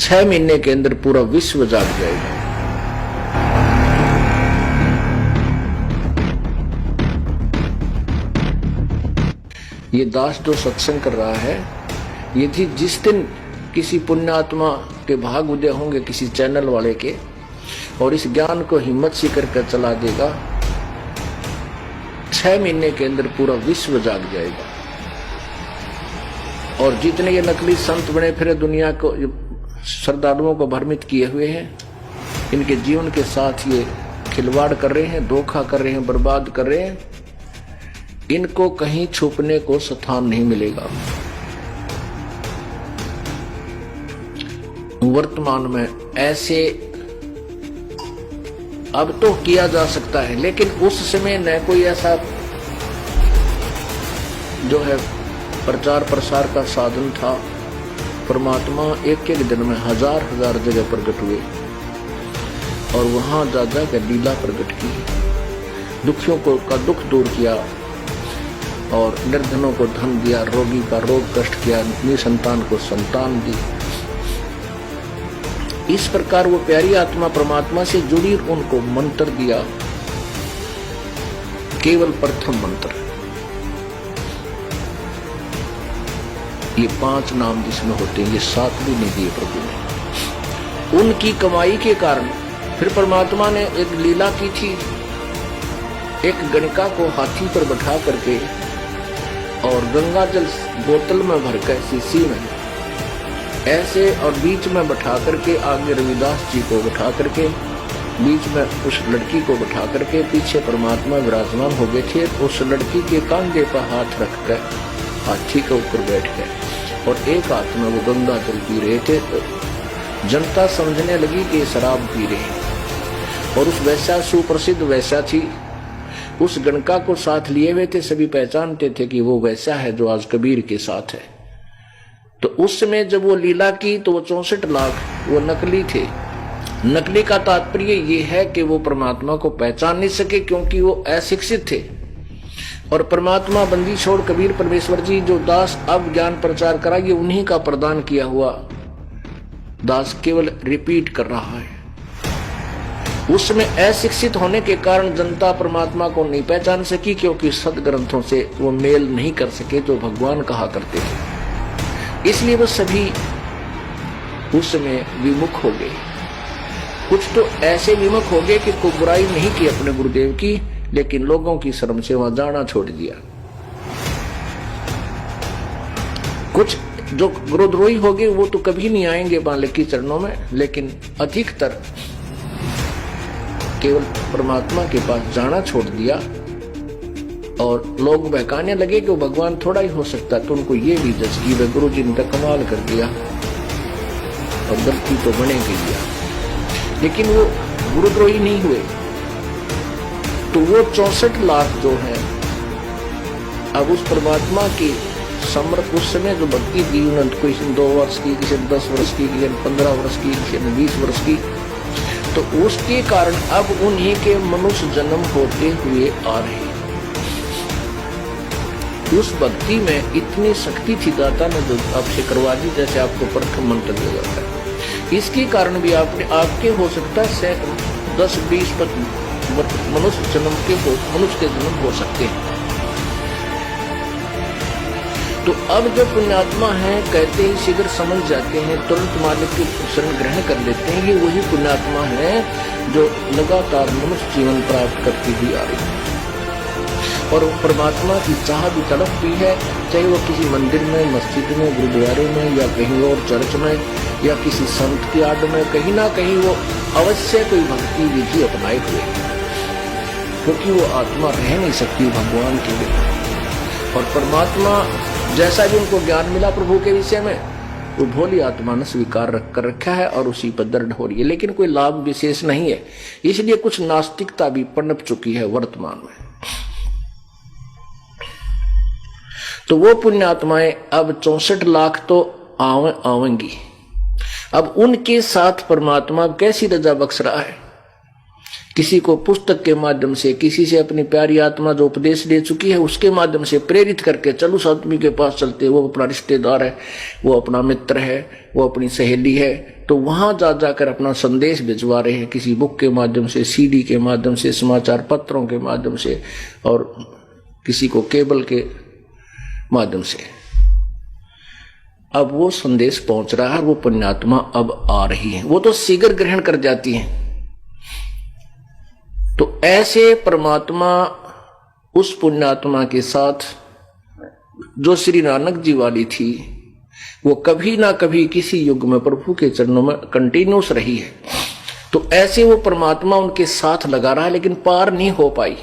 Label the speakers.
Speaker 1: 6 महीने के अंदर पूरा विश्व जाग जाएगा। ये दास जो सत्संग कर रहा है, यदि जिस दिन किसी पुण्यात्मा के भाग उदय होंगे किसी चैनल वाले के, और इस ज्ञान को हिम्मत से करके चला देगा, 6 महीने के अंदर पूरा विश्व जाग जाएगा। और जितने ये नकली संत बने फिर दुनिया को श्रद्धालुओं को भ्रमित किए हुए हैं, इनके जीवन के साथ ये खिलवाड़ कर रहे हैं, धोखा कर रहे हैं, बर्बाद कर रहे हैं, इनको कहीं छुपने को स्थान नहीं मिलेगा। वर्तमान में ऐसे अब तो किया जा सकता है, लेकिन उस समय न कोई ऐसा जो है प्रचार प्रसार का साधन था। परमात्मा एक एक दिन में हजार हजार जगह प्रकट हुए और वहां जा जाकर लीला प्रकट की, दुखियों को का दुख दूर किया और निर्धनों को धन दिया, रोगी का रोग कष्ट किया, निसंतान को संतान दी। इस प्रकार वो प्यारी आत्मा परमात्मा से जुड़ी, उनको मंत्र दिया, केवल प्रथम मंत्र। ये 5 नाम जिसमें होते हैं, ये 7 भी नहीं दिए प्रभु ने। उनकी कमाई के कारण फिर परमात्मा ने एक लीला की थी, एक गणिका को हाथी पर बैठा करके और गंगा जल बोतल में भरकर शीशी में ऐसे, और बीच में बैठा करके आगे रविदास जी को बैठा करके, बीच में उस लड़की को बैठा करके, पीछे परमात्मा विराजमान हो गए थे। उस लड़की के कंधे पर हाथ रखकर हाथी के ऊपर बैठ गए और एक हाथ में वो गंगा जल पी रहे थे। तो जनता समझने लगी कि शराब पी रहे हैं। और उस वैसा सुप्रसिद्ध वैसा थी, उस गणका को साथ लिए हुए थे, सभी पहचानते थे कि वो वैसा है जो आज कबीर के साथ है। तो उस समय जब वो लीला की तो वो 64 लाख वो नकली थे। नकली का तात्पर्य ये है कि वो परमात्मा को पहचान नहीं सके, क्योंकि वो अशिक्षित थे। और परमात्मा बंदी छोड़ कबीर परमेश्वर जी जो दास अब ज्ञान प्रचार करा, ये उन्हीं का प्रदान किया हुआ दास केवल रिपीट कर रहा है। उस समय अशिक्षित होने के कारण जनता परमात्मा को नहीं पहचान सकी, क्योंकि सदग्रंथों से वो मेल नहीं कर सके जो भगवान कहा करते थे। इसलिए वो सभी उस समय विमुख हो गए। कुछ तो ऐसे विमुख हो गए कि कोई बुराई नहीं की अपने गुरुदेव की, लेकिन लोगों की शर्म से वहां जाना छोड़ दिया। कुछ जो गुरुद्रोही हो गए वो तो कभी नहीं आएंगे मालिक के चरणों में, लेकिन अधिकतर केवल परमात्मा के पास जाना छोड़ दिया। और लोग बहकाने लगे कि वो भगवान थोड़ा ही हो सकता, तो उनको ये भी जज की वह गुरु जी ने कमाल कर दिया और गलती तो बनेगी दिया, लेकिन वो गुरुद्रोही नहीं हुए। तो वो 64 लाख जो है अब उस परमात्मा की समर्थ उस समय जो भक्ति दी उन्होंने, किसी 2 वर्ष की, किसी 10 वर्ष की, किसी 15 वर्ष की, किसी 20 वर्ष की, तो उसके कारण अब उन्हीं के मनुष्य जन्म होते हुए आ रहे। उस भक्ति में इतनी शक्ति थी दाता ने जो आपसे करवा दी, जैसे आपको प्रथम मंत्र दिया जाता है। इसके कारण भी आपके हो सकता है 10-20 मनुष्य के जन्म हो सकते हैं। तो अब जो पुण्यात्मा है कहते ही शीघ्र समझ जाते हैं, तुरंत मालिक की शरण ग्रहण कर लेते हैं। ये वही पुण्यात्मा है जो लगातार मनुष्य जीवन प्राप्त करती हुई आ रही है। और परमात्मा की चाह भी तड़प भी है, चाहे वो किसी मंदिर में, मस्जिद में, गुरुद्वारे में, या कहीं और चर्च में, या किसी संत की आड़ में, कहीं ना कहीं वो अवश्य कोई भक्ति विधि अपनाए हुए, क्योंकि वो आत्मा रह नहीं सकती भगवान के लिए। और परमात्मा जैसा भी उनको ज्ञान मिला प्रभु के विषय में, वो भोली आत्मा ने स्वीकार कर रखा है और उसी पर दृढ़ हो रही है, लेकिन कोई लाभ विशेष नहीं है। इसलिए कुछ नास्तिकता भी पनप चुकी है वर्तमान में। तो वो पुण्यात्माएं अब 64 लाख तो आवेंगी। अब उनके साथ परमात्मा कैसी रजा बख्श रहा है किसी को पुस्तक के माध्यम से, किसी से अपनी प्यारी आत्मा जो उपदेश दे चुकी है उसके माध्यम से प्रेरित करके चलो उस आदमी के पास चलते, वो अपना रिश्तेदार है, वो अपना मित्र है, वो अपनी सहेली है, तो वहां जा जाकर अपना संदेश भिजवा रहे हैं किसी बुक के माध्यम से, सीडी के माध्यम से, समाचार पत्रों के माध्यम से और किसी को केबल के माध्यम से। अब वो संदेश पहुंच रहा है, वो पुण्यात्मा अब आ रही है, वो तो शीघ्र ग्रहण कर जाती है। तो ऐसे परमात्मा उस पुण्यात्मा के साथ जो श्री नानक जी वाली थी, वो कभी ना कभी किसी युग में प्रभु के चरणों में कंटिन्यूस रही है। तो ऐसे वो परमात्मा उनके साथ लगा रहा है, लेकिन पार नहीं हो पाई।